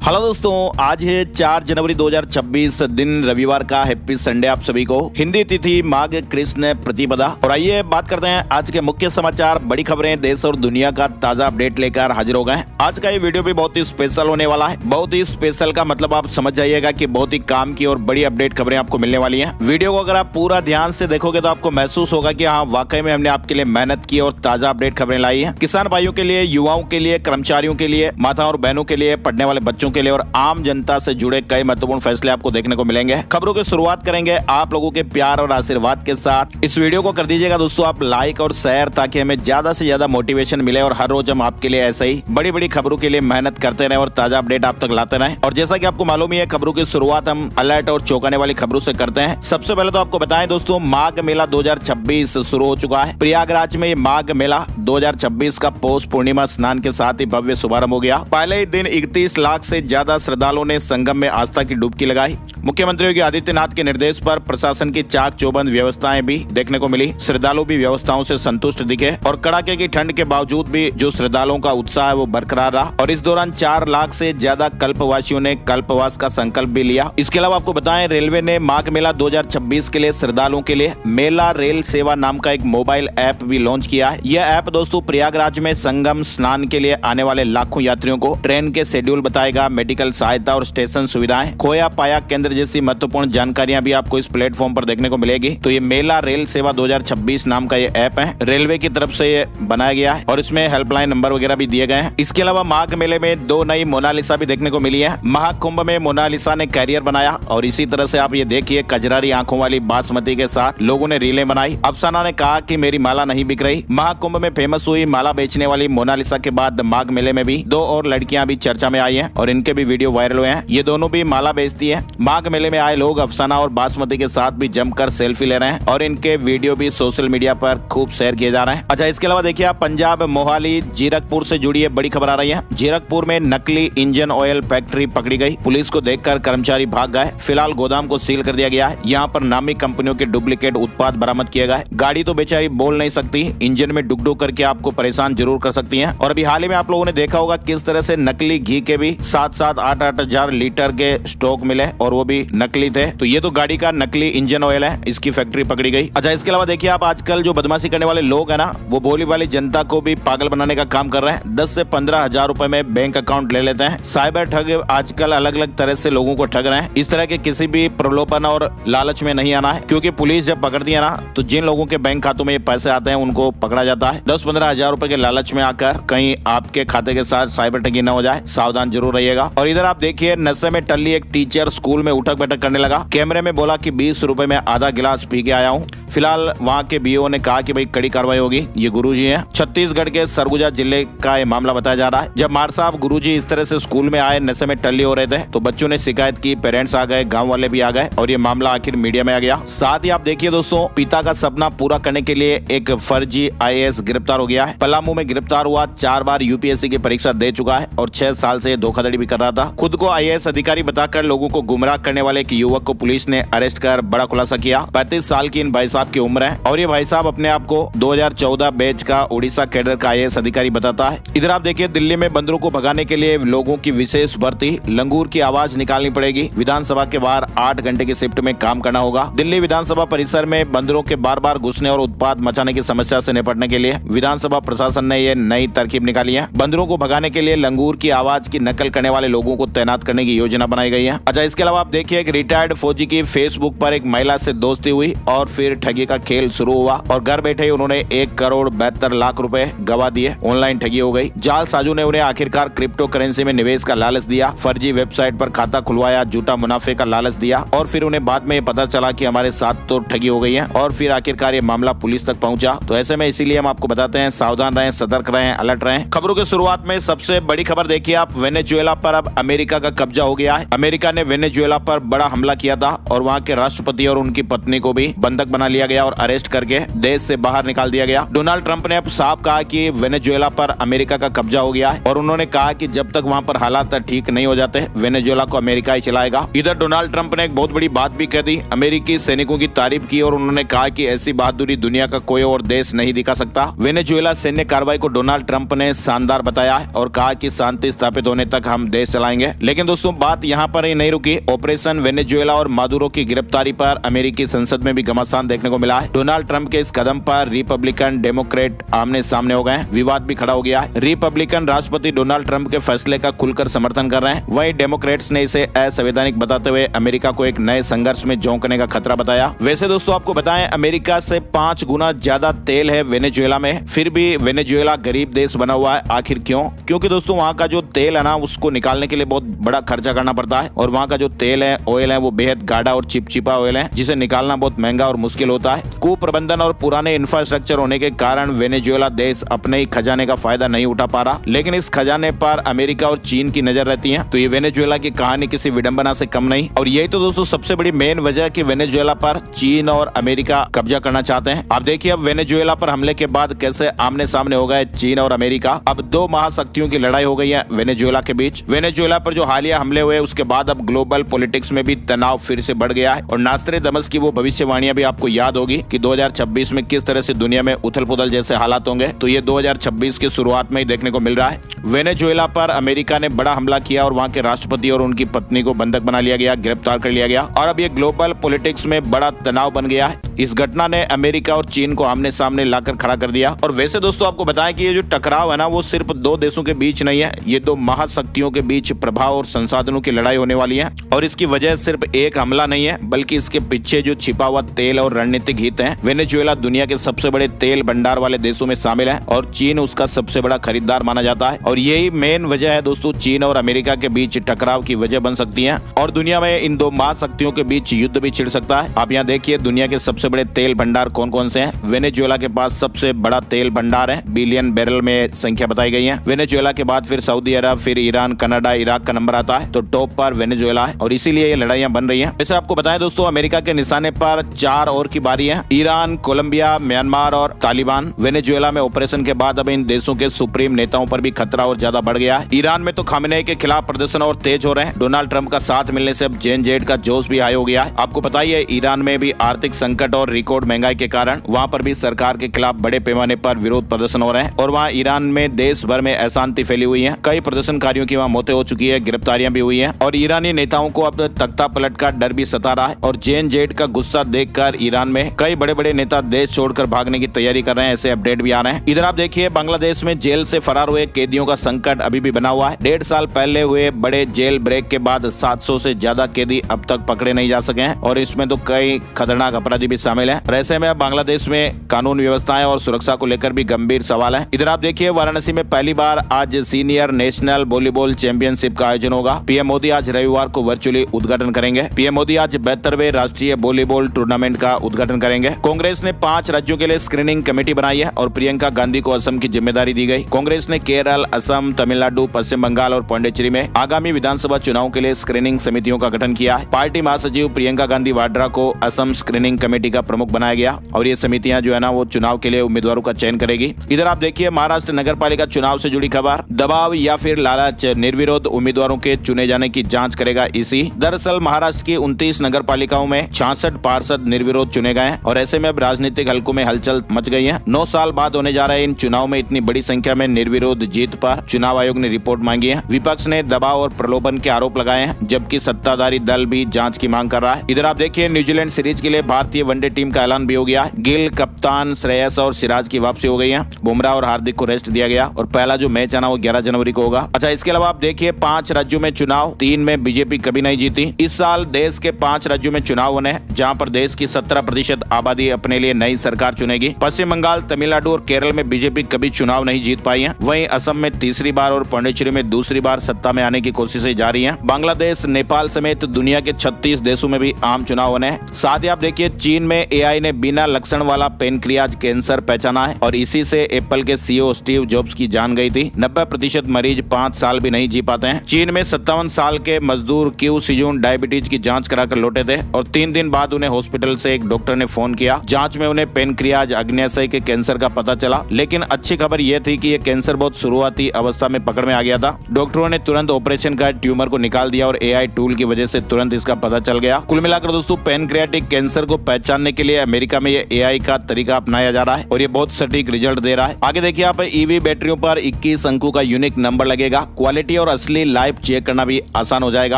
Hello दोस्तों, आज है 4 जनवरी 2026 दिन रविवार का। हैप्पी संडे आप सभी को। हिंदी तिथि माघ कृष्ण प्रतिपदा। और आइए बात करते हैं आज के मुख्य समाचार, बड़ी खबरें, देश और दुनिया का ताजा अपडेट लेकर हाजिर हो गए हैं। आज का ये वीडियो भी बहुत ही स्पेशल होने वाला है। बहुत ही स्पेशल का मतलब आप समझ जाइएगा कि बहुत ही काम की और बड़ी अपडेट खबरें आपको मिलने वाली है। वीडियो को अगर आप पूरा ध्यान से देखोगे तो आपको महसूस होगा कि हाँ, वाकई में हमने आपके लिए मेहनत की और ताजा अपडेट खबरें लाई है। किसान भाइयों के लिए, युवाओं के लिए, कर्मचारियों के लिए, माताओं और बहनों के लिए, पढ़ने वाले बच्चों के लिए और आम जनता से जुड़े कई महत्वपूर्ण फैसले आपको देखने को मिलेंगे। खबरों की शुरुआत करेंगे आप लोगों के प्यार और आशीर्वाद के साथ। इस वीडियो को कर दीजिएगा दोस्तों आप लाइक और शेयर, ताकि हमें ज्यादा से ज्यादा मोटिवेशन मिले और हर रोज हम आपके लिए ऐसे ही बड़ी बड़ी खबरों के लिए मेहनत करते रहे और ताजा अपडेट आप तक लाते रहे। और जैसा कि आपको मालूम ही है, खबरों की शुरुआत हम अलर्ट और चौंकाने वाली खबरों से करते हैं। सबसे पहले तो आपको बताएं दोस्तों, माघ मेला 2026 शुरू हो चुका है। प्रयागराज में माघ मेला 2026 का पौष पूर्णिमा स्नान के साथ ही भव्य शुभारंभ हो गया। पहले ही दिन 31 लाख से ज्यादा श्रद्धालुओं ने संगम में आस्था की डुबकी लगाई। मुख्यमंत्री योगी आदित्यनाथ के निर्देश पर प्रशासन की चाक चौबंद व्यवस्थाएं भी देखने को मिली। श्रद्धालु भी व्यवस्थाओं से संतुष्ट दिखे और कड़ाके की ठंड के बावजूद भी जो श्रद्धालुओं का उत्साह है वो बरकरार रहा। और इस दौरान 4 लाख से ज्यादा कल्पवासियों ने कल्पवास का संकल्प भी लिया। इसके अलावा आपको बताएं, रेलवे ने माघ मेला 2026 के लिए श्रद्धालुओं के लिए मेला रेल सेवा नाम का एक मोबाइल ऐप भी लॉन्च किया है। यह ऐप दोस्तों प्रयागराज में संगम स्नान के लिए आने वाले लाखों यात्रियों को ट्रेन के शेड्यूल बताएगा, मेडिकल सहायता और स्टेशन सुविधाएं, खोया पाया केंद्र जैसी महत्वपूर्ण जानकारियां भी आपको इस प्लेटफॉर्म पर देखने को मिलेगी। तो ये मेला रेल सेवा 2026 नाम का ये ऐप है, रेलवे की तरफ से ये बनाया गया है और इसमें हेल्पलाइन नंबर वगैरह भी दिए गए हैं। इसके अलावा माघ मेले में 2 नई मोनालिसा भी देखने को मिली है। महाकुंभ में मोनालिसा ने कैरियर बनाया और इसी तरह से आप ये देखिए, कजरारी आंखों वाली बासमती के साथ लोगों ने रीलें बनाई। अफसाना ने कहा कि मेरी माला नहीं बिक रही। महाकुंभ में फेमस हुई माला बेचने वाली मोनालिसा के बाद माघ मेले में भी 2 और लड़कियां भी चर्चा में आई हैं और इनके भी वीडियो वायरल हुए हैं। ये दोनों भी माला बेचती है। माघ मेले में आए लोग अफसाना और बासमती के साथ भी जमकर सेल्फी ले रहे हैं और इनके वीडियो भी सोशल मीडिया पर खूब शेयर किए जा रहे हैं। अच्छा, इसके अलावा देखिए आप, पंजाब मोहाली जीरकपुर से जुड़ी बड़ी खबर आ रही है। जीरकपुर में नकली इंजन ऑयल फैक्ट्री पकड़ी गई। पुलिस को देखकर कर्मचारी भाग गए। फिलहाल गोदाम को सील कर दिया गया है। यहाँ पर नामी कंपनियों के डुप्लीकेट उत्पाद बरामद किए गए। गाड़ी तो बेचारी बोल नहीं सकती, इंजन में डुक डुक करके आपको परेशान जरूर कर सकती है। और अभी हाल ही में आप लोगों ने देखा होगा किस तरह से नकली घी के भी 7-7, 8-8 हजार लीटर के स्टॉक मिले और वो भी नकली थे। तो ये तो गाड़ी का नकली इंजन ऑयल है, इसकी फैक्ट्री पकड़ी गई। अच्छा, इसके अलावा देखिए आप, आजकल जो बदमाशी करने वाले लोग हैं ना, वो भोली वाली जनता को भी पागल बनाने का काम कर रहे हैं। 10 से 15 हजार रुपए में बैंक अकाउंट ले लेते हैं। साइबर ठग आजकल अलग अलग तरह से लोगों को ठग रहे हैं। इस तरह के किसी भी प्रलोभन और लालच में नहीं आना है, क्योंकि पुलिस जब पकड़ती है ना, तो जिन लोगों के बैंक खातों में ये पैसे आते हैं उनको पकड़ा जाता है। 10-15 हजार रुपए के लालच में आकर कहीं आपके खाते के साथ साइबर ठगी न हो जाए, सावधान जरूर रहिएगा। और इधर आप देखिए, नशे में टल्ली एक टीचर स्कूल में उठक बैठक करने लगा। कैमरे में बोला कि 20 रुपए में आधा गिलास पी के आया हूँ। फिलहाल वहाँ के बीओ ने कहा कि भाई कड़ी कार्रवाई होगी। ये गुरुजी हैं। छत्तीसगढ़ के सरगुजा जिले का ये मामला बताया जा रहा है। जब मार साहब गुरुजी इस तरह से स्कूल में आए, नशे में टल्ली हो रहे थे, तो बच्चों ने शिकायत की, पेरेंट्स आ गए, गांव वाले भी आ गए और ये मामला आखिर मीडिया में आ गया। साथ ही आप देखिए दोस्तों, पिता का सपना पूरा करने के लिए एक फर्जी IAS गिरफ्तार हो गया है। पलामू में गिरफ्तार हुआ, 4 बार UPSC की परीक्षा दे चुका है और 6 साल से धोखाधड़ी भी कर रहा था। खुद को IAS अधिकारी बताकर लोगों को गुमराह करने वाले एक युवक को पुलिस ने अरेस्ट कर बड़ा खुलासा किया। 35 साल की इन भाई साहब की उम्र है और ये भाई साहब अपने आप को 2014 बैच का उड़ीसा कैडर का IAS अधिकारी बताता है। इधर आप देखिए, दिल्ली में बंदरों को भगाने के लिए लोगों की विशेष भर्ती, लंगूर की आवाज निकालनी पड़ेगी। विधानसभा के बाहर 8 घंटे की शिफ्ट में काम करना होगा। दिल्ली विधानसभा परिसर में बंदरों के बार बार घुसने और उत्पात मचाने की समस्या से निपटने के लिए विधानसभा प्रशासन ने ये नई तरकीब निकाली है। बंदरों को भगाने के लिए लंगूर की आवाज की नकल करने वाले लोगों को तैनात करने की योजना बनाई गई है। अच्छा, इसके अलावा आप देखिए, एक रिटायर्ड फौजी की फेसबुक पर एक महिला से दोस्ती हुई और फिर ठगी का खेल शुरू हुआ और घर बैठे ही उन्होंने 1 करोड़ 72 लाख रुपए गवा दिए। ऑनलाइन ठगी हो गई। जालसाजू ने उन्हें आखिरकार क्रिप्टो करेंसी में निवेश का लालच दिया, फर्जी वेबसाइट पर खाता खुलवाया, झूठा मुनाफे का लालच दिया और फिर उन्हें बाद में पता चला कि हमारे साथ तो ठगी हो गई है और फिर आखिरकार ये मामला पुलिस तक पहुंचा। तो ऐसे में इसीलिए हम आपको बताते हैं, सावधान रहें, सतर्क रहें, अलर्ट रहें। खबरों की शुरुआत में सबसे बड़ी खबर देखिए आप, वेनेजुएला पर अब अमेरिका का कब्जा हो गया है। अमेरिका ने वेनेजुएला पर बड़ा हमला किया था और वहाँ के राष्ट्रपति और उनकी पत्नी को भी बंधक बना लिया गया और अरेस्ट करके देश से बाहर निकाल दिया गया। डोनाल्ड ट्रंप ने अब साफ कहा कि वेनेजुएला पर अमेरिका का कब्जा हो गया है और उन्होंने कहा कि जब तक वहाँ पर हालात ठीक नहीं हो जाते, वेनेजुएला को अमेरिका ही चलाएगा। इधर डोनाल्ड ट्रंप ने एक बहुत बड़ी बात भी कह दी, अमेरिकी सैनिकों की तारीफ की और उन्होंने कहा कि ऐसी बहादुरी दुनिया का कोई और देश नहीं दिखा सकता। वेनेजुएला सैन्य कार्रवाई को डोनाल्ड ट्रंप ने शानदार बताया और कहा कि शांति स्थापित होने तक हम देश चलाएंगे। लेकिन दोस्तों बात यहाँ पर ही नहीं रुकी। ऑपरेशन वेनेजुएला और मादुरो की गिरफ्तारी पर अमेरिकी संसद में भी घमासान देखने को मिला है। डोनाल्ड ट्रंप के इस कदम पर रिपब्लिकन डेमोक्रेट आमने सामने हो गए हैं। विवाद भी खड़ा हो गया है। रिपब्लिकन राष्ट्रपति डोनाल्ड ट्रंप के फैसले का खुलकर समर्थन कर रहे हैं। वहीं डेमोक्रेट्स ने इसे असंवैधानिक बताते हुए अमेरिका को एक नए संघर्ष में झोंकने का खतरा बताया। वैसे दोस्तों आपको बताएं, अमेरिका से 5 गुना ज्यादा तेल है वेनेजुएला में, फिर भी वेनेजुएला गरीब देश बना हुआ है। आखिर क्यों? क्योंकि दोस्तों वहाँ का जो तेल है ना, उसको निकालने के लिए बहुत बड़ा खर्चा करना पड़ता है और वहाँ का जो तेल है, ऑयल है, वो बेहद गाढ़ा और चिपचिपा ऑयल है, जिसे निकालना बहुत महंगा और मुश्किल होता है। कुप्रबंधन और पुराने इंफ्रास्ट्रक्चर होने के कारण वेनेजुएला देश अपने ही खजाने का फायदा नहीं उठा पा रहा, लेकिन इस खजाने पर अमेरिका और चीन की नजर रहती है। तो ये वेनेजुएला की कहानी किसी विडंबना से कम नहीं। और यही तो दोस्तों सबसे बड़ी मेन वजह कि वेनेजुएला पर चीन और अमेरिका कब्जा करना चाहते हैं। अब देखिए, अब वेनेजुएला पर हमले के बाद कैसे आमने सामने हो गए चीन और अमेरिका। अब 2 महाशक्तियों की लड़ाई हो गई है वेनेजुएला के बीच। वेनेजुएला पर जो हालिया हमले हुए उसके बाद अब ग्लोबल पॉलिटिक्स में भी तनाव फिर से बढ़ गया है। और नास्ट्रेडमस की वो भविष्यवाणियां भी आपको याद होगी कि 2026 में किस तरह से दुनिया में उथल पुथल जैसे हालात होंगे। तो ये 2026 की शुरुआत में ही देखने को मिल रहा है। वेनेजुएला पर अमेरिका ने बड़ा हमला किया और वहां के राष्ट्रपति और उनकी पत्नी को बंधक बना लिया गया, गिरफ्तार कर लिया गया और अब ये ग्लोबल पॉलिटिक्स में बड़ा तनाव बन गया है। इस घटना ने अमेरिका और चीन को आमने सामने लाकर खड़ा कर दिया। और वैसे दोस्तों आपको बताएं कि ये जो टकराव है ना, वो सिर्फ 2 देशों के बीच नहीं है, ये 2 महाशक्तियों के बीच प्रभाव और संसाधनों की लड़ाई होने वाली है। और इसकी वजह सिर्फ एक हमला नहीं है, बल्कि इसके पीछे जो छिपा हुआ तेल और रणनीतिक हित है। वेनेजुएला दुनिया के सबसे बड़े तेल भंडार वाले देशों में शामिल है और चीन उसका सबसे बड़ा खरीदार माना जाता है। और यही मेन वजह है दोस्तों, चीन और अमेरिका के बीच टकराव की वजह बन सकती है और दुनिया में इन 2 महाशक्तियों के बीच युद्ध भी छिड़ सकता है। आप यहाँ देखिए, दुनिया के सबसे बड़े तेल भंडार कौन कौन से हैं। वेनेजुएला के पास सबसे बड़ा तेल भंडार है, बिलियन बैरल में संख्या बताई गई है। वेनेजुएला के बाद फिर सऊदी अरब, फिर ईरान, कनाडा, इराक का नंबर आता है। तो टॉप पर वेनेजुएला है और इसीलिए ये लड़ाइयां बन रही हैं। वैसे आपको बताएं दोस्तों, अमेरिका के निशाने पर 4 और की बारी है, ईरान, कोलंबिया, म्यांमार और तालिबान। वेनेजुएला में ऑपरेशन के बाद अब इन देशों के सुप्रीम नेताओं पर भी खतरा और ज्यादा बढ़ गया है। ईरान में तो खामेनेई के खिलाफ प्रदर्शन और तेज हो रहे हैं। डोनाल्ड ट्रंप का साथ मिलने से अब जेनजेड का जोश भी हाई हो गया है। आपको पता ही है, ईरान में भी आर्थिक संकट और रिकॉर्ड महंगाई के कारण वहाँ पर भी सरकार के खिलाफ बड़े पैमाने पर विरोध प्रदर्शन हो रहे हैं और वहाँ ईरान में देश भर में अशांति फैली हुई है। कई प्रदर्शनकारियों की वहाँ मौतें हो चुकी है, गिरफ्तारियां भी हुई हैं और ईरानी नेताओं को अब तख्ता पलट का डर भी सता रहा है। और जेनजेड का गुस्सा देखकर ईरान में कई बड़े बड़े नेता देश छोड़कर भागने की तैयारी कर रहे हैं, ऐसे अपडेट भी आ रहे हैं। इधर आप देखिए, बांग्लादेश में जेल से फरार हुए कैदियों का संकट अभी भी बना हुआ है। 1.5 साल पहले हुए बड़े जेल ब्रेक के बाद 700 से ज्यादा कैदी अब तक पकड़े नहीं जा सके हैं और इसमें तो कई खतरनाक अपराधी भी शामिल हैं। और ऐसे में अब बांग्लादेश में कानून व्यवस्थाएं और सुरक्षा को लेकर भी गंभीर सवाल है। इधर आप देखिए, वाराणसी में पहली बार आज सीनियर नेशनल वॉलीबॉल चैंपियनशिप का आयोजन होगा। पीएम मोदी आज रविवार को वर्चुअली उद्घाटन करेंगे। पीएम मोदी आज 72वें राष्ट्रीय वॉलीबॉल टूर्नामेंट का उद्घाटन करेंगे। कांग्रेस ने 5 राज्यों के लिए स्क्रीनिंग कमेटी बनाई है और प्रियंका गांधी को असम की जिम्मेदारी दी गई। कांग्रेस ने केरल, असम, तमिलनाडु, पश्चिम बंगाल और पांडिचेरी में आगामी विधानसभा चुनाव के लिए स्क्रीनिंग समितियों का गठन किया है। पार्टी महासचिव प्रियंका गांधी वाड्रा को असम स्क्रीनिंग कमेटी का प्रमुख बनाया गया और ये समितियां जो है ना, वो चुनाव के लिए उम्मीदवारों का चयन करेगी। इधर आप देखिए, महाराष्ट्र नगर पालिका चुनाव से जुड़ी खबर, दबाव या फिर लालच, निर्विरोध उम्मीदवारों के चुने जाने की जांच करेगा ईसी। दरअसल महाराष्ट्र की 29 नगर पालिकाओं में 66 पार्षद निर्विरोध चुने गए हैं और ऐसे में अब राजनीतिक हलकों में हलचल मच गई है। 9 साल बाद होने जा रहे इन चुनाव में इतनी बड़ी संख्या में निर्विरोध जीत पर चुनाव आयोग ने रिपोर्ट मांगी है। विपक्ष ने दबाव और प्रलोभन के आरोप लगाए हैं, जबकि सत्ताधारी दल भी जांच की मांग कर रहा है। इधर आप देखिए, न्यूजीलैंड सीरीज के लिए भारतीय वनडे टीम का ऐलान भी हो गया। गिल, कप्तान, श्रेयस और सिराज की वापसी हो गई है। बुमराह और हार्दिक को रेस्ट दिया गया और पहला जो मैच आना वो 11 जनवरी को होगा। अच्छा, इसके अलावा आप देखिए, 5 राज्यों में चुनाव, 3 में बीजेपी कभी नहीं जीती। इस साल देश के 5 राज्यों में चुनाव होने हैं, जहां पर देश की 17% आबादी अपने लिए नई सरकार चुनेगी। पश्चिम बंगाल, तमिलनाडु और केरल में बीजेपी कभी चुनाव नहीं जीत पाई है। वहीं असम में तीसरी बार और पांडिचेरी में दूसरी बार सत्ता में आने की कोशिशें जारी हैं। बांग्लादेश, नेपाल समेत दुनिया के 36 देशों में भी आम चुनाव होने हैं। साथ ही आप देखिए, चीन में एआई ने बिना लक्षण वाला पेनक्रियाज कैंसर पहचाना है और इसी से एप्पल के सीईओ स्टीव जॉब्स की जान गई थी। 90% मरीज 5 साल भी नहीं जी पाते हैं। चीन में 57 साल के मजदूर क्यू सिजून डायबिटीज की जांच कराकर लौटे थे और 3 दिन बाद उन्हें हॉस्पिटल से एक डॉक्टर ने फोन किया। जांच में उन्हें पेनक्रियाज अग्न्याशय के कैंसर का पता चला, लेकिन अच्छी खबर यह थी कि यह कैंसर बहुत शुरुआती अवस्था में पकड़ में आ गया था। डॉक्टरों ने तुरंत ऑपरेशन कर ट्यूमर को निकाल दिया और एआई टूल की वजह से तुरंत इसका पता चल गया। कुल मिलाकर दोस्तों, पेनक्रियाटिक कैंसर को पहचानने के लिए अमेरिका में ये एआई का तरीका अपनाया जा रहा है और ये बहुत सटीक रिजल्ट दे रहा है। आगे देखिए आप, ईवी बैटरियों पर 21 अंकों का यूनिक नंबर लगेगा। क्वालिटी और असली लाइफ चेक करना भी आसान हो जाएगा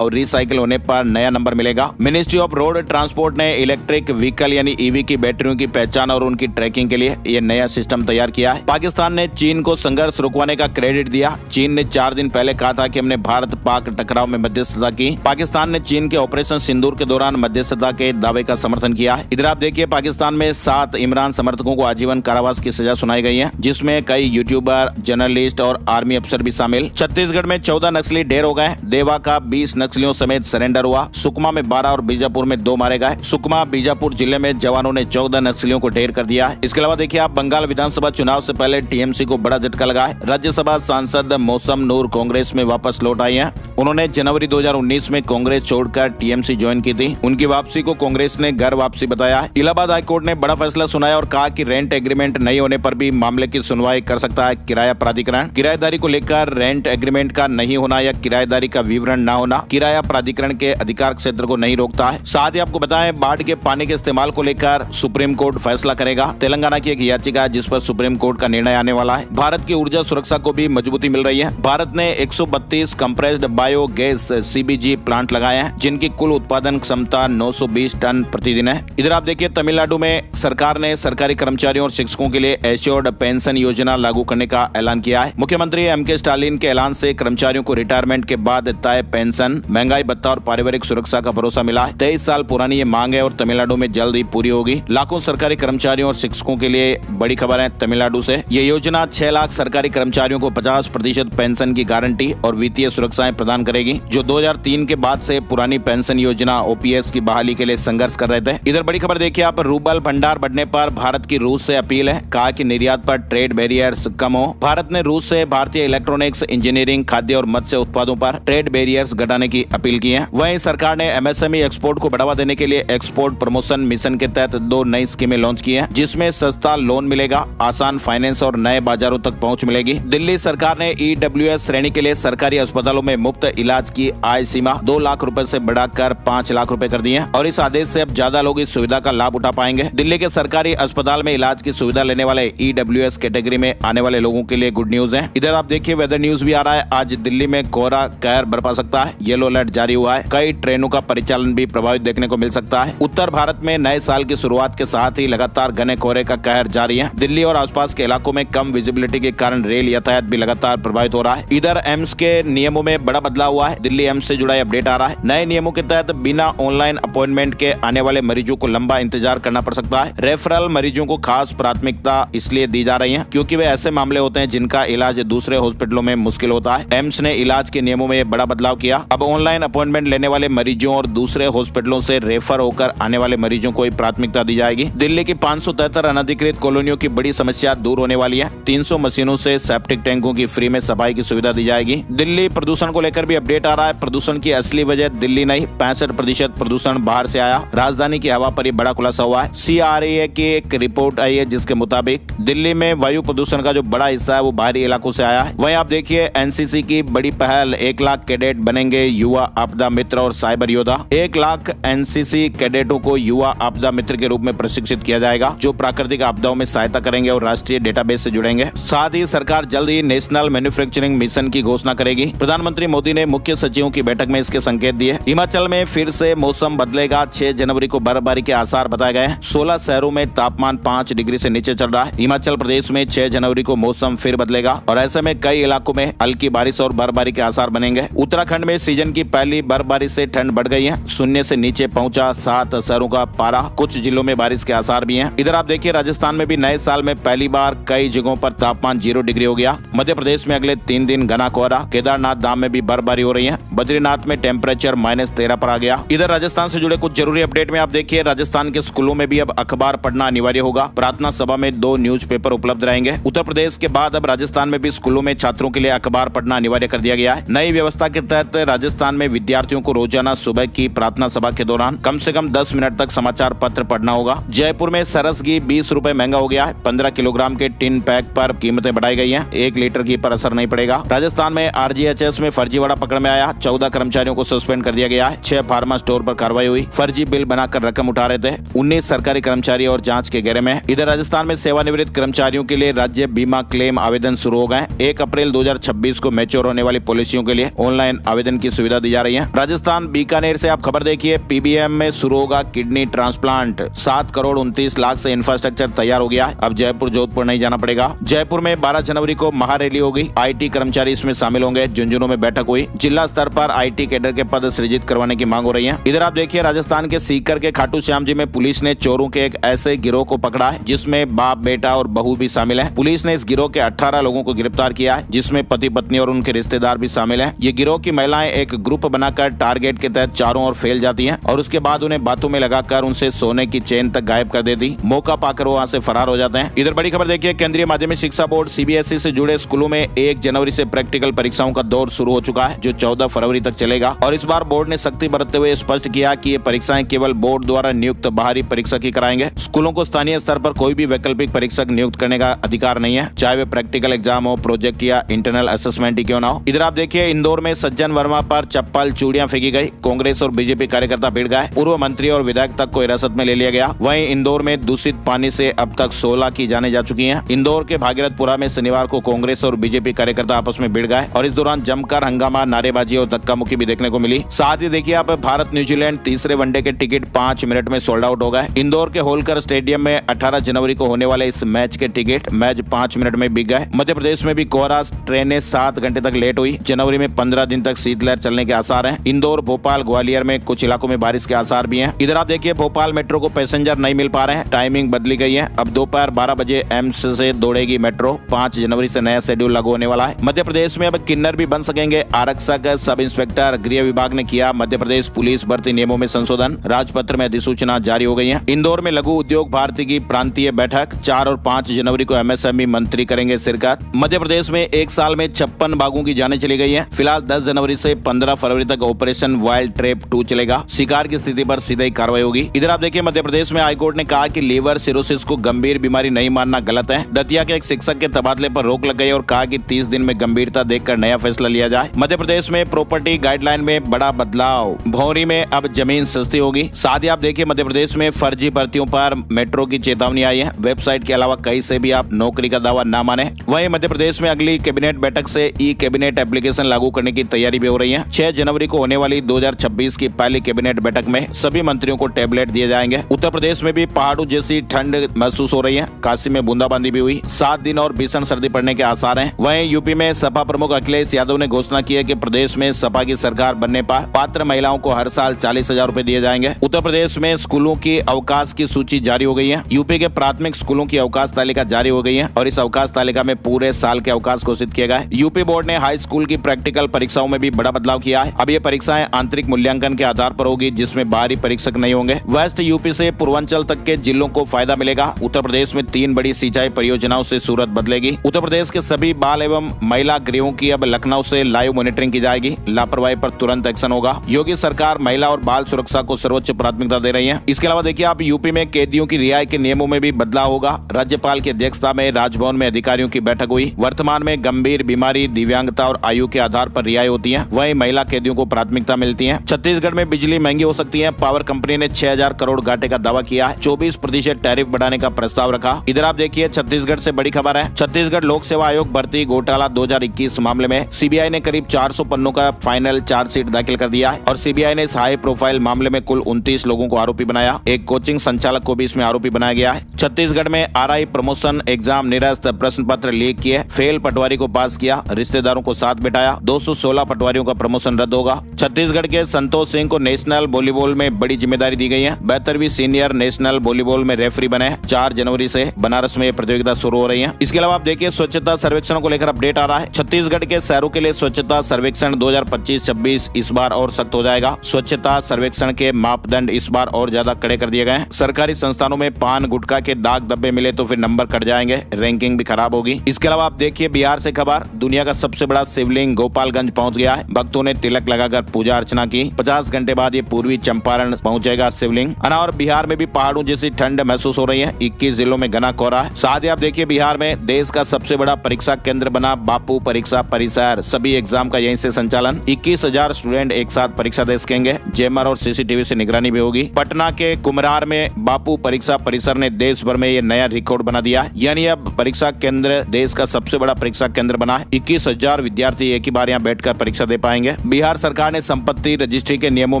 और रिसाइकिल होने पर नया नंबर मिलेगा। मिनिस्ट्री ऑफ रोड ट्रांसपोर्ट ने इलेक्ट्रिक व्हीकल यानी ईवी की बैटरियों की पहचान और उनकी ट्रैकिंग के लिए यह नया सिस्टम तैयार किया है। पाकिस्तान ने चीन को संघर्ष रुकवाने का क्रेडिट दिया। चीन ने 4 दिन पहले कहा था कि हमने भारत पाक टकराव में मध्यस्थता की। पाकिस्तान ने चीन के ऑपरेशन सिंदूर के दौरान मध्यस्थता के दावे का समर्थन किया है। इधर आप देखिए पाकिस्तान में 7 इमरान समर्थकों को आजीवन कारावास की सजा सुनाई गई है, जिसमें कई यूट्यूबर, जर्नलिस्ट और आर्मी अफसर भी शामिल। छत्तीसगढ़ में 14 नक्सली ढेर हो गए। देवा का 20 नक्सलियों समेत सरेंडर हुआ। सुकमा में 12 और बीजापुर में 2 मारे गए। सुकमा बीजापुर जिले में जवानों ने 14 नक्सलियों को ढेर कर दिया है। इसके अलावा देखिए आप बंगाल विधानसभा चुनाव से पहले टीएमसी को बड़ा झटका लगा है। राज्यसभा सांसद मौसम नूर कांग्रेस में वापस लौट आई हैं। उन्होंने जनवरी 2019 में कांग्रेस छोड़कर टीएमसी ज्वाइन की थी। उनकी वापसी को कांग्रेस ने घर वापसी बताया है। इलाहाबाद हाईकोर्ट ने बड़ा फैसला सुनाया और कहा कि रेंट एग्रीमेंट नहीं होने पर भी मामले की सुनवाई कर सकता है किराया प्राधिकरण। किराएदारी को लेकर रेंट एग्रीमेंट का नहीं होना या किराएदारी का विवरण न होना किराया प्राधिकरण के अधिकार क्षेत्र को नहीं रोकता है। साथ ही आपको बताएं बाढ़ के पानी के इस्तेमाल को लेकर सुप्रीम कोर्ट फैसला करेगा। तेलंगाना की एक याचिका है जिस पर सुप्रीम कोर्ट का निर्णय आने वाला है। भारत की ऊर्जा सुरक्षा को भी मजबूती मिल रही है। भारत ने 132 कंप्रेस्ड बायोगैस सीबीजी प्लांट लगाए हैं, जिनकी कुल उत्पादन क्षमता 920 टन प्रतिदिन है। इधर आप देखिए तमिलनाडु में सरकार ने सरकारी कर्मचारियों और शिक्षकों के लिए एश्योर्ड पेंशन योजना लागू करने का ऐलान किया है। मुख्यमंत्री एमके स्टालिन के ऐलान से कर्मचारियों को रिटायरमेंट के बाद तय पेंशन, महंगाई भत्ता और पारिवारिक सुरक्षा का भरोसा मिला है। 23 साल पुरानी ये मांग है और तमिलनाडु में जल्द ही पूरी होगी। लाखों सरकारी कर्मचारियों और शिक्षकों के लिए बड़ी खबर है तमिलनाडु से। ये योजना 6 लाख सरकारी कर्मचारियों को 50% पेंशन की गारंटी और वित्तीय सुरक्षाएं प्रदान करेगी, जो 2003 के बाद से पुरानी पेंशन योजना ओपीएस की बहाली के लिए संघर्ष कर रहे थे। इधर बड़ी खबर देखिए आप, रूबल भंडार बढ़ने पर भारत की रूस से अपील है। कहा कि निर्यात पर ट्रेड बैरियर्स कम हो। भारत ने रूस से भारतीय इलेक्ट्रॉनिक्स, इंजीनियरिंग, खाद्य और मत्स्य उत्पादों पर ट्रेड बैरियर्स घटाने की अपील की है। वहीं सरकार ने एमएसएमई एक्सपोर्ट को बढ़ावा देने के लिए एक्सपोर्ट प्रमोशन मिशन के तहत 2 नई स्कीमें लॉन्च की है, जिसमें सस्ता लोन मिलेगा, आसान फाइनेंस और नए बाजारों तक पहुंच मिलेगी। दिल्ली सरकार ने ईडब्ल्यूएस श्रेणी के लिए सरकारी अस्पतालों में मुफ्त इलाज की आय सीमा 2 लाख रुपए से बढ़ाकर 5 लाख रुपए कर दी है और इस आदेश से अब ज्यादा लोग इस सुविधा का लाभ उठा पाएंगे। दिल्ली के सरकारी अस्पताल में इलाज की सुविधा लेने वाले ईडब्ल्यूएस कैटेगरी में आने वाले लोगों के लिए गुड न्यूज है। इधर आप देखिए वेदर न्यूज भी आ रहा है। आज दिल्ली में कोहरा कहर बरपा सकता है। येलो अलर्ट जारी हुआ है। कई ट्रेनों का परिचालन भी प्रभावित देखने को मिल सकता है। उत्तर भारत में नए साल की शुरुआत के साथ ही लगातार घने कोहरे का कहर जारी है। दिल्ली और आसपास के इलाकों में कम विजिबिलिटी के कारण रेल यातायात भी लगातार प्रभावित हो रहा है। इधर एम्स के नियमों में बड़ा बदलाव हुआ है। दिल्ली एम्स से जुड़ा अपडेट आ रहा है। नए नियमों के तहत बिना ऑनलाइन अपॉइंटमेंट के आने वाले मरीजों को लंबा इंतजार करना पड़ सकता है। रेफरल मरीजों को खास प्राथमिकता इसलिए दी जा रही है क्योंकि वे ऐसे मामले होते हैं जिनका इलाज दूसरे हॉस्पिटलों में मुश्किल होता है। एम्स ने इलाज के नियमों में बड़ा बदलाव किया। अब ऑनलाइन अपॉइंटमेंट लेने वाले मरीजों और दूसरे हॉस्पिटलों से रेफर होकर आने वाले मरीजों को ही प्राथमिकता दी जाएगी। दिल्ली की 573 अनधिकृत कॉलोनियों की बड़ी समस्या दूर होने वाली है। 300 मशीनों से सेप्टिक टैंकों की फ्री में सफाई की सुविधा दी जाएगी। दिल्ली प्रदूषण को लेकर भी अपडेट आ रहा है। प्रदूषण की असली वजह दिल्ली नहीं, 65% प्रदूषण बाहर से आया। राजधानी की हवा पर बड़ा खुलासा हुआ है। CRA की एक रिपोर्ट आई है जिसके मुताबिक दिल्ली में वायु प्रदूषण का जो बड़ा हिस्सा है वो बाहरी इलाकों से आया है। वहीं आप देखिए एनसीसी की बड़ी पहल, 1 लाख कैडेट बनेंगे युवा आपदा मित्र और साइबर योद्धा। 1 लाख एनसीसी कैडेटों को युवा आपदा मित्र के रूप में प्रशिक्षित किया जाएगा, जो प्राकृतिक आपदाओं में सहायता करेंगे और राष्ट्रीय डेटाबेस से जुड़ेंगे। साथ ही सरकार जल्द ही नेशनल मैन्युफैक्चरिंग मिशन की घोषणा करेगी। प्रधानमंत्री मोदी ने मुख्य सचिवों की बैठक में इसके संकेत दिए। हिमाचल में फिर से मौसम बदलेगा। 6 जनवरी को बर्फबारी के आसार बताए गए हैं। 16 शहरों में तापमान 5 डिग्री से नीचे चल रहा है। हिमाचल प्रदेश में 6 जनवरी को मौसम फिर बदलेगा और ऐसे में कई इलाकों में हल्की बारिश और बर्फबारी के आसार बनेंगे। उत्तराखंड में सीजन की पहली बर्फबारी से ठंड बढ़ गई है। शून्य से नीचे पहुंचा 7 शहरों का पारा। कुछ जिलों में बारिश के आसार भी हैं। इधर आप देखिए राजस्थान में भी नए साल में पहली बार कई जगहों पर तापमान 0 डिग्री हो गया। मध्य प्रदेश में अगले 3 दिन घना कोहरा। केदारनाथ धाम में भी बर्फबारी हो रही है। बद्रीनाथ में टेम्परेचर -13 पर आ गया। इधर राजस्थान से जुड़े कुछ जरूरी अपडेट में आप देखिए राजस्थान के स्कूलों में भी अब अखबार पढ़ना अनिवार्य होगा। प्रार्थना सभा में 2 न्यूज़पेपर उपलब्ध रहेंगे। उत्तर प्रदेश के बाद अब राजस्थान में भी स्कूलों में छात्रों के लिए अखबार पढ़ना अनिवार्य कर दिया गया है। नई व्यवस्था के तहत राजस्थान में विद्यार्थियों को रोजाना सुबह की प्रार्थना सभा के दौरान कम से कम 10 मिनट तक समाचार पत्र पढ़ना होगा। जयपुर में सरस घी 20 रुपए महंगा हो गया है। 15 किलोग्राम के टिन पैक पर कीमतें बढ़ाई गई हैं। 1 लीटर घी पर असर नहीं पड़ेगा। राजस्थान में RGHS में फर्जीवाड़ा पकड़ में आया। 14 कर्मचारियों को सस्पेंड कर दिया गया है। 6 फार्मा स्टोर पर कार्रवाई हुई। फर्जी बिल बनाकर रकम उठा रहे थे। 19 सरकारी कर्मचारी और जांच के घेरे में। इधर राजस्थान में सेवानिवृत्त कर्मचारियों के लिए राज्य बीमा क्लेम आवेदन शुरू हो गए। 1 अप्रैल 2026 को मैच्योर मैच्योर होने वाली पॉलिसियों के लिए ऑनलाइन आवेदन की सुविधा दी जा रही है। राजस्थान बीकानेर से आप खबर देखिए, पीबीएम में शुरू होगा किडनी ट्रांसप्लांट। 7 करोड़ 29 लाख से इंफ्रास्ट्रक्चर तैयार हो गया है। अब जयपुर जोधपुर नहीं जाना पड़ेगा। जयपुर में 12 जनवरी को महारैली होगी। IT कर्मचारी इसमें शामिल होंगे। झुंझुनू में बैठक हुई। जिला स्तर पर IT कैडर के पद सृजित करवाने की मांग हो रही है। इधर आप देखिए, राजस्थान के सीकर के खाटू श्याम जी में पुलिस ने चोरों के एक ऐसे गिरोह को पकड़ा है जिसमें बाप, बेटा और बहू भी शामिल है। पुलिस ने इस गिरोह के 18 लोगों को गिरफ्तार किया है, जिसमें पति पत्नी और उनके रिश्तेदार भी शामिल हैं। ये गिरोह की महिलाएं एक ग्रुप बनाकर टारगेट के तहत चारों ओर फैल जाती हैं और उसके बाद उन्हें बातों में लगाकर उनसे सोने की चेन तक गायब कर देती। मौका पाकर वो वहां से फरार हो जाते हैं। इधर बड़ी खबर देखिए, केंद्रीय माध्यमिक शिक्षा बोर्ड CBSE से जुड़े स्कूलों में 1 जनवरी से प्रैक्टिकल परीक्षाओं का दौर शुरू हो चुका है, जो 14 फरवरी तक चलेगा। और इस बार बोर्ड ने सख्ती बरतते हुए स्पष्ट किया कि ये परीक्षाएं केवल बोर्ड द्वारा नियुक्त बाहरी परीक्षक ही कराएंगे। स्कूलों को स्थानीय स्तर पर कोई भी वैकल्पिक परीक्षक नियुक्त करने का अधिकार नहीं है, चाहे वे प्रैक्टिकल एग्जाम हो, प्रोजेक्ट या इंटरनल असेसमेंट ही क्यों ना हो। इधर आप देखिए, इंदौर में सज्जन वर्मा पर चप्पल चूड़ियां फेंकी गई। कांग्रेस और बीजेपी कार्यकर्ता भिड़ गए। पूर्व मंत्री और विधायक तक को हिरासत में ले लिया गया। वहीं इंदौर में दूषित पानी से अब तक 16 की जानें जा चुकी हैं। इंदौर के भागीरथपुरा में शनिवार को कांग्रेस और बीजेपी कार्यकर्ता आपस में भिड़ गए और इस दौरान जमकर हंगामा, नारेबाजी और धक्का मुक्की भी देखने को मिली। साथ ही देखिए, आप भारत न्यूजीलैंड तीसरे वनडे के टिकट 5 मिनट में सोल्ड आउट हो गए। इंदौर के होलकर स्टेडियम में 18 जनवरी को होने वाले इस मैच के टिकट मैच 5 मिनट में बिक गए। मध्य प्रदेश में भी कोहरा, ट्रेनें 7 घंटे तक लेट हुई। जनवरी में 15 दिन तक शीतलहर चलने के आसार हैं। इंदौर, भोपाल, ग्वालियर में कुछ इलाकों में बारिश के आसार भी हैं। इधर आप देखिए, भोपाल मेट्रो को पैसेंजर नहीं मिल पा रहे हैं। टाइमिंग बदली गई है। अब दोपहर 12 बजे एम्स से दौड़ेगी मेट्रो। 5 जनवरी से नया शेड्यूल लागू होने वाला है। मध्य प्रदेश में अब किन्नर भी बन सकेंगे आरक्षक। सब इंस्पेक्टर गृह विभाग ने किया मध्य प्रदेश पुलिस भर्ती नियमों में संशोधन। राजपत्र में अधिसूचना जारी हो गई है। इंदौर में लघु उद्योग भारती की प्रांतीय बैठक। 4 और 5 जनवरी को MSME मंत्री करेंगे शिरकत। मध्य प्रदेश में 1 साल में 56 बाघों की जानें चली गई है। फिलहाल 10 जनवरी से 15 फरवरी तक ऑपरेशन वाइल्ड ट्रैप 2 चलेगा। शिकार की स्थिति पर सीधे कार्रवाई होगी। इधर आप देखिए, मध्य प्रदेश में हाईकोर्ट ने कहा कि लीवर सिरोसिस को गंभीर बीमारी नहीं मानना गलत है। दतिया के एक शिक्षक के तबादले पर रोक लग गई और कहा कि 30 दिन में गंभीरता देखकर नया फैसला लिया जाए। मध्य प्रदेश में प्रॉपर्टी गाइडलाइन में बड़ा बदलाव। भौरी में अब जमीन सस्ती होगी। साथ ही आप देखिए, मध्य प्रदेश में फर्जी भर्तियों पर मेट्रो की चेतावनी आई है। वेबसाइट के अलावा कहीं से भी आप नौकरी का दावा न माने। वहीं मध्य प्रदेश में अगली कैबिनेट बैठक से ई-कैबिनेट एप्लीकेशन लागू करने की तैयारी भी हो रही है। 6 जनवरी को होने वाली 2026 की पहली कैबिनेट बैठक में सभी मंत्रियों को टैबलेट दिए जाएंगे। उत्तर प्रदेश में भी पहाड़ों जैसी ठंड महसूस हो रही है। काशी में बूंदाबांदी भी हुई। 7 दिन और भीषण सर्दी पड़ने के आसार हैं। वहीं यूपी में सपा प्रमुख अखिलेश यादव ने घोषणा की है कि प्रदेश में सपा की सरकार बनने पर पात्र महिलाओं को हर साल 40,000 रुपए दिए जाएंगे। उत्तर प्रदेश में स्कूलों की अवकाश की सूची जारी हो गई है। यूपी के प्राथमिक स्कूलों की अवकाश तालिका जारी हो गई है और इस अवकाश तालिका में पूरे साल के अवकाश घोषित किए गए। यूपी बोर्ड ने हाई स्कूल की प्रैक्टिकल परीक्षाओं में भी बड़ा बदलाव किया है। अब ये परीक्षाएं आंतरिक मूल्यांकन के आधार पर होगी, जिसमें बाहरी परीक्षक नहीं होंगे। वेस्ट यूपी से पूर्वांचल तक के जिलों को फायदा मिलेगा। उत्तर प्रदेश में 3 बड़ी सिंचाई परियोजनाओं से सूरत बदलेगी। उत्तर प्रदेश के सभी बाल एवं महिला गृहों की अब लखनऊ से लाइव मॉनिटरिंग की जाएगी। लापरवाही पर तुरंत एक्शन होगा। योगी सरकार महिला और बाल सुरक्षा को सर्वोच्च प्राथमिकता दे रही है। इसके अलावा देखिए, आप यूपी में कैदियों की रिहाई के नियमों में भी बदलाव होगा। राज्यपाल की अध्यक्षता में राजभवन में अधिकारियों की बैठक हुई। वर्तमान में गंभीर बीमारी, दिव्यांगता और आयु के आधार पर रिहाई होती है। वहीं महिला कैदियों को प्राथमिकता मिलती है। छत्तीसगढ़ में बिजली महंगी हो सकती है। पावर कंपनी ने 6,000 करोड़ घाटे का दावा किया है। 24% टैरिफ बढ़ाने का प्रस्ताव रखा। इधर आप देखिए, छत्तीसगढ़ से बड़ी खबर है। छत्तीसगढ़ लोक सेवा आयोग भर्ती घोटाला 2021 मामले में सीबीआई ने करीब 400 पन्नों का फाइनल चार्जशीट दाखिल कर दिया है और सीबीआई ने इस हाई प्रोफाइल मामले में कुल 29 लोगों को आरोपी बनाया। एक कोचिंग संचालक को भी इसमें आरोपी बनाया गया है। छत्तीसगढ़ में RI प्रमोशन एग्जाम निरस्त, प्रश्न पत्र लीक किए, फेल पटवारी को पास किया, रिश्तेदारों को साथ बिठाया। 216 पटवारियों का प्रमोशन रद्द होगा। छत्तीसगढ़ के संतोष सिंह को नेशनल वॉलीबॉल में बड़ी जिम्मेदारी दी गई है। 72वीं सीनियर नेशनल वॉलीबॉल में रेफरी बने। 4 जनवरी से बनारस में प्रतियोगिता शुरू हो रही है। इसके अलावा आप देखिए, स्वच्छता सर्वेक्षण को लेकर अपडेट आ रहा है। छत्तीसगढ़ के शहरों के लिए स्वच्छता सर्वेक्षण 2025-26 इस बार और सख्त हो जाएगा। स्वच्छता सर्वेक्षण के मापदंड इस बार और ज्यादा कड़े कर दिए गए हैं। सरकारी संस्थानों में पान गुटखा के दाग धब्बे मिले तो फिर नंबर कट जाएंगे, रैंकिंग भी खराब होगी। इसके अलावा आप देखिए, बिहार से खबर, दुनिया का सबसे बड़ा शिवलिंग गोपालगंज पहुंच गया है। भक्तों ने तिलक लगाकर पूजा अर्चना की। 50 घंटे बाद ये पूर्वी चंपारण पहुंचेगा शिवलिंग। और बिहार में भी पहाड़ों जैसी ठंड महसूस हो रही है। 21 जिलों में घना कोहरा है। साथ ही आप देखिए, बिहार में देश का सबसे बड़ा परीक्षा केंद्र बना बापू परीक्षा परिसर। सभी एग्जाम का यहीं से संचालन। 21,000 स्टूडेंट एक साथ परीक्षा दे सकेंगे। जैमर और CCTV से निगरानी भी होगी। पटना के कुम्हरार में बापू परीक्षा परिसर ने देश भर में ये नया रिकॉर्ड बना दिया है। यानी अब परीक्षा केंद्र देश का सबसे बड़ा परीक्षा केंद्र बना है। 21,000 10,000 विद्यार्थी एक ही बार यहाँ बैठकर परीक्षा दे पाएंगे। बिहार सरकार ने संपत्ति रजिस्ट्री के नियमों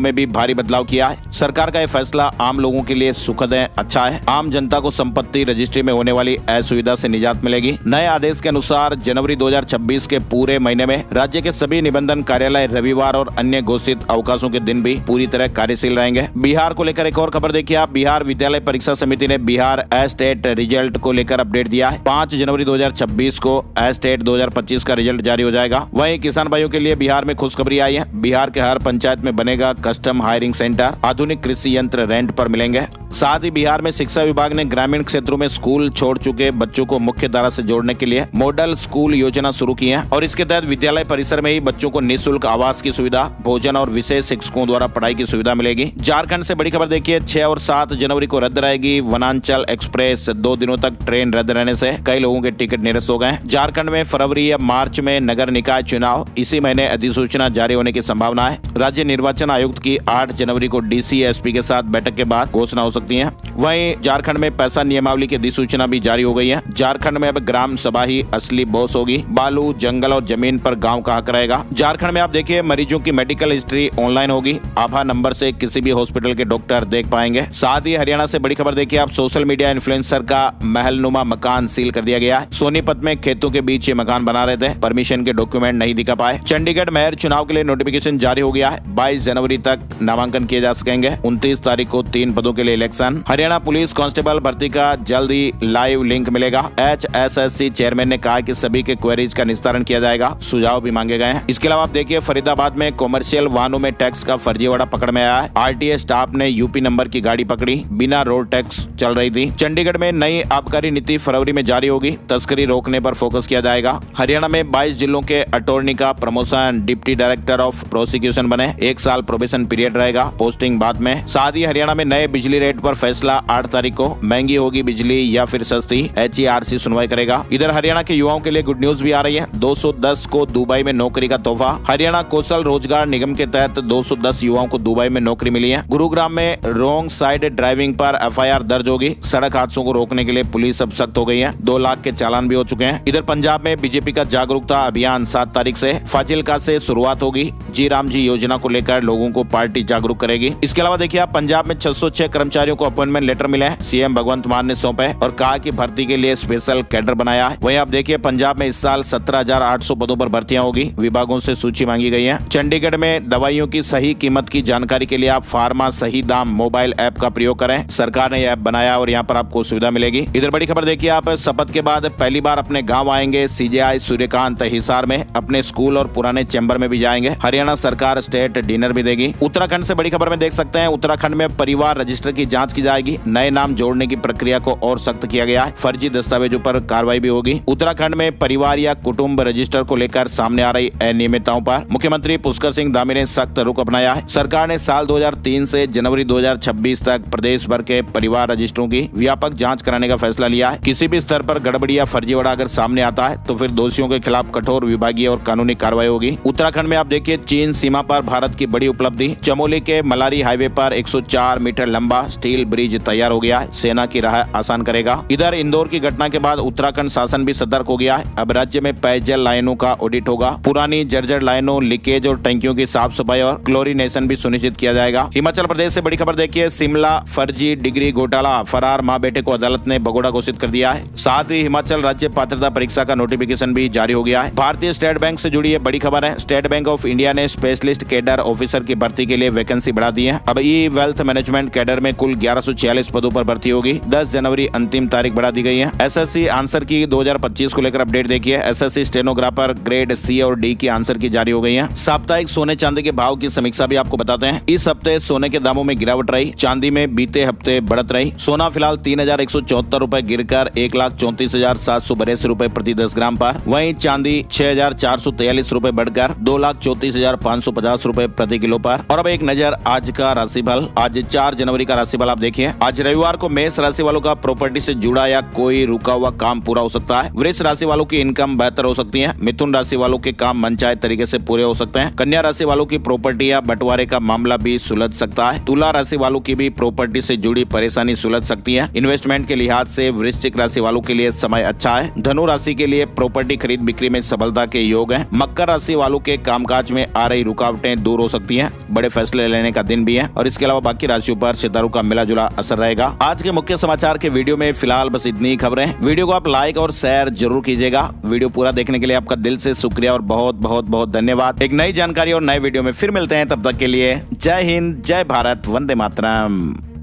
में भी भारी बदलाव किया है। सरकार का यह फैसला आम लोगों के लिए सुखद है, अच्छा है। आम जनता को संपत्ति रजिस्ट्री में होने वाली असुविधा से निजात मिलेगी। नए आदेश के अनुसार जनवरी 2026 के पूरे महीने में राज्य के सभी निबंधन कार्यालय रविवार और अन्य घोषित अवकाशों के दिन भी पूरी तरह कार्यशील रहेंगे। बिहार को लेकर एक और खबर देखिए आप। बिहार विद्यालय परीक्षा समिति ने बिहार स्टेट रिजल्ट को लेकर अपडेट दिया है। 5 जनवरी 2026 को स्टेट 2025 का रिजल्ट जारी हो जाएगा। वहीं किसान भाइयों के लिए बिहार में खुशखबरी आई है। बिहार के हर पंचायत में बनेगा कस्टम हायरिंग सेंटर। आधुनिक कृषि यंत्र रेंट पर मिलेंगे। साथ ही बिहार में शिक्षा विभाग ने ग्रामीण क्षेत्रों में स्कूल छोड़ चुके बच्चों को मुख्य धारा से जोड़ने के लिए मॉडल स्कूल योजना शुरू की है और इसके तहत विद्यालय परिसर में ही बच्चों को निःशुल्क आवास की सुविधा, भोजन और विशेष शिक्षकों द्वारा पढ़ाई की सुविधा मिलेगी। झारखंड से बड़ी खबर देखिए। 6 और 7 जनवरी को रद्द रहेगी वनांचल एक्सप्रेस। 2 दिनों तक ट्रेन रद्द रहने से कई लोगों के टिकट निरस्त हो गए। झारखंड में फरवरी या मार्च में नगर निकाय चुनाव, इसी महीने अधिसूचना जारी होने की संभावना है। राज्य निर्वाचन आयुक्त की 8 जनवरी को डीसी एसपी के साथ बैठक के बाद घोषणा हो सकती है। वहीं झारखंड में पैसा नियमावली की अधिसूचना भी जारी हो गई है। झारखंड में अब ग्राम सभा ही असली बॉस होगी। बालू, जंगल और जमीन पर गांव का हक रहेगा। झारखंड में आप देखिए मरीजों की मेडिकल हिस्ट्री ऑनलाइन होगी। आभा नंबर से किसी भी हॉस्पिटल के डॉक्टर देख पाएंगे। साथ ही हरियाणा से बड़ी खबर देखिए आप। सोशल मीडिया इन्फ्लुएंसर का महलनुमा मकान सील कर दिया गया है। सोनीपत में खेतों के बीच ये मकान बना रहे थे, परमिशन के डॉक्यूमेंट नहीं दिखा पाए। चंडीगढ़ मेयर चुनाव के लिए नोटिफिकेशन जारी हो गया है। 22 जनवरी तक नामांकन किए जा सकेंगे। 29 तारीख को 3 पदों के लिए इलेक्शन। हरियाणा पुलिस कांस्टेबल भर्ती का जल्द ही लाइव लिंक मिलेगा। HSSC चेयरमैन ने कहा कि सभी के क्वेरीज का निस्तारण किया जाएगा। सुझाव भी मांगे गए हैं। इसके अलावा आप देखिए फरीदाबाद में कॉमर्शियल वाहनों में टैक्स का फर्जीवाड़ा पकड़ में आया है। RTA स्टाफ ने यूपी नंबर की गाड़ी पकड़ी, बिना रोड टैक्स चल रही थी। चंडीगढ़ में नई आबकारी नीति फरवरी में जारी होगी। तस्करी रोकने पर फोकस किया जाएगा। हरियाणा में 22 जिलों के अटॉर्नी का promotion, deputy director of prosecution बने। 1 साल प्रोबेशन पीरियड रहेगा, पोस्टिंग बाद में। साथ ही हरियाणा में नए बिजली रेट पर फैसला 8 तारीख को। महंगी होगी बिजली या फिर सस्ती, HERC सुनवाई करेगा। इधर हरियाणा के युवाओं के लिए गुड न्यूज भी आ रही है। 210 को दुबई में नौकरी का तोहफा। हरियाणा कौशल रोजगार निगम के तहत 210 युवाओं को दुबई में नौकरी मिली है। गुरुग्राम में रॉन्ग साइड ड्राइविंग पर FIR दर्ज होगी। सड़क हादसों को रोकने के लिए पुलिस अब सख्त हो गई है। 2 लाख के चालान भी हो चुके हैं। इधर पंजाब में बीजेपी का जागरूकता अभियान 7 तारीख से फाजिल्का से शुरुआत होगी। जी राम जी योजना को लेकर लोगों को पार्टी जागरूक करेगी। इसके अलावा देखिए आप पंजाब में 606 कर्मचारियों को अपॉइंटमेंट लेटर मिले हैं। सीएम भगवंत मान ने सौंपे और कहा कि भर्ती के लिए स्पेशल कैडर बनाया है। वहीं आप देखिए पंजाब में इस साल 17,800 पदों पर भर्तियां होगी। विभागों से सूची मांगी गई है। चंडीगढ़ में दवाइयों की सही कीमत की जानकारी के लिए आप फार्मा सही दाम मोबाइल ऐप का प्रयोग करें। सरकार ने यह ऐप बनाया और यहाँ पर आपको सुविधा मिलेगी। इधर बड़ी खबर देखिए आप। शपथ के बाद पहली बार अपने गाँव आएंगे CJI सूर्यकांत। हिसार में अपने स्कूल और पुराने चैम्बर में भी जाएंगे। हरियाणा सरकार स्टेट डिनर भी देगी। उत्तराखंड से बड़ी खबर में देख सकते हैं। उत्तराखंड में परिवार रजिस्टर की जांच की जाएगी। नए नाम जोड़ने की प्रक्रिया को और सख्त किया गया है। फर्जी दस्तावेजों पर कार्रवाई भी होगी। उत्तराखंड में परिवार या कुटुंब रजिस्टर को लेकर सामने आ रही अनियमितताओं पर मुख्यमंत्री पुष्कर सिंह धामी ने सख्त रुख अपनाया है। सरकार ने साल 2003 से जनवरी 2026 तक प्रदेश भर के परिवार रजिस्टरों की व्यापक जांच कराने का फैसला लिया है। किसी भी स्तर पर गड़बड़ी या फर्जीवाड़ा अगर सामने आता है तो फिर दोषियों के खिलाफ कठोर विभागीय और कानूनी कार्रवाई होगी। उत्तराखंड में आप देखिए चीन सीमा पर भारत की बड़ी उपलब्धि। चमोली के मलारी हाईवे पर 104 मीटर लंबा स्टील ब्रिज तैयार हो गया है। सेना की राह आसान करेगा। इधर इंदौर की घटना के बाद उत्तराखंड शासन भी सतर्क हो गया है। अब राज्य में पेयजल लाइनों का ऑडिट होगा। पुरानी जर्जर लाइनों, लीकेज और टंकियों की साफ सफाई और क्लोरीनेशन भी सुनिश्चित किया जाएगा। हिमाचल प्रदेश से बड़ी खबर देखिए। शिमला फर्जी डिग्री घोटाला, फरार मां बेटे को अदालत ने भगोड़ा घोषित कर दिया है। साथ ही हिमाचल राज्य पात्रता परीक्षा का नोटिफिकेशन भी जारी हो गया है। भारतीय स्टेट बैंक से जुड़ी ये बड़ी खबर है। स्टेट बैंक ऑफ इंडिया ने स्पेशलिस्ट कैडर ऑफिसर की भर्ती के लिए वैकेंसी बढ़ा दी है। अब ई वेल्थ मैनेजमेंट कैडर में कुल 1146 पदों पर भर्ती होगी। 10 जनवरी अंतिम तारीख बढ़ा दी गई है। SSC आंसर की 2025 को लेकर अपडेट देखिए। SSC स्टेनोग्राफर ग्रेड C और D की आंसर की जारी हो गई है। साप्ताहिक सोने चांदी के भाव की समीक्षा भी आपको बताते हैं। इस हफ्ते सोने के दामों में गिरावट रही। चांदी में बीते हफ्ते बढ़त रही। सोना फिलहाल 3,174 रुपए गिरकर 1,34,782 रुपए प्रति 10 ग्राम पर। वहीं चांदी 6,443 रुपए बढ़कर 2,34,550 रुपए प्रति किलो पर। और अब एक नजर आज का राशिफल। आज 4 जनवरी का राशिफल राशिफल आप देखिए। आज रविवार को मेष राशि वालों का प्रॉपर्टी से जुड़ा या कोई रुका हुआ काम पूरा हो सकता है। वृष राशि वालों की इनकम बेहतर हो सकती है। मिथुन राशि वालों के काम मनचाहे तरीके से पूरे हो सकते हैं। कन्या राशि वालों की प्रॉपर्टी या बंटवारे का मामला भी सुलझ सकता है। तुला राशि वालों की भी प्रॉपर्टी से जुड़ी परेशानी सुलझ सकती है। इन्वेस्टमेंट के लिहाज से वृश्चिक राशि वालों के लिए समय अच्छा है। धनु राशि के लिए प्रॉपर्टी खरीद बिक्री में सफलता के योग हैं। मकर राशि वालों के कामकाज में आ रही रुकावटें दूर हो सकती हैं। बड़े फैसले लेने का दिन भी है और इसके अलावा बाकी राशियों पर सितारों का मिला जुला असर रहेगा। आज के मुख्य समाचार के वीडियो में फिलहाल बस इतनी ही खबरें। वीडियो को आप लाइक और शेयर जरूर कीजिएगा। वीडियो पूरा देखने के लिए आपका दिल से शुक्रिया और बहुत बहुत बहुत धन्यवाद। एक नई जानकारी और नए वीडियो में फिर मिलते हैं, तब तक के लिए जय हिंद, जय भारत, वंदे मातरम।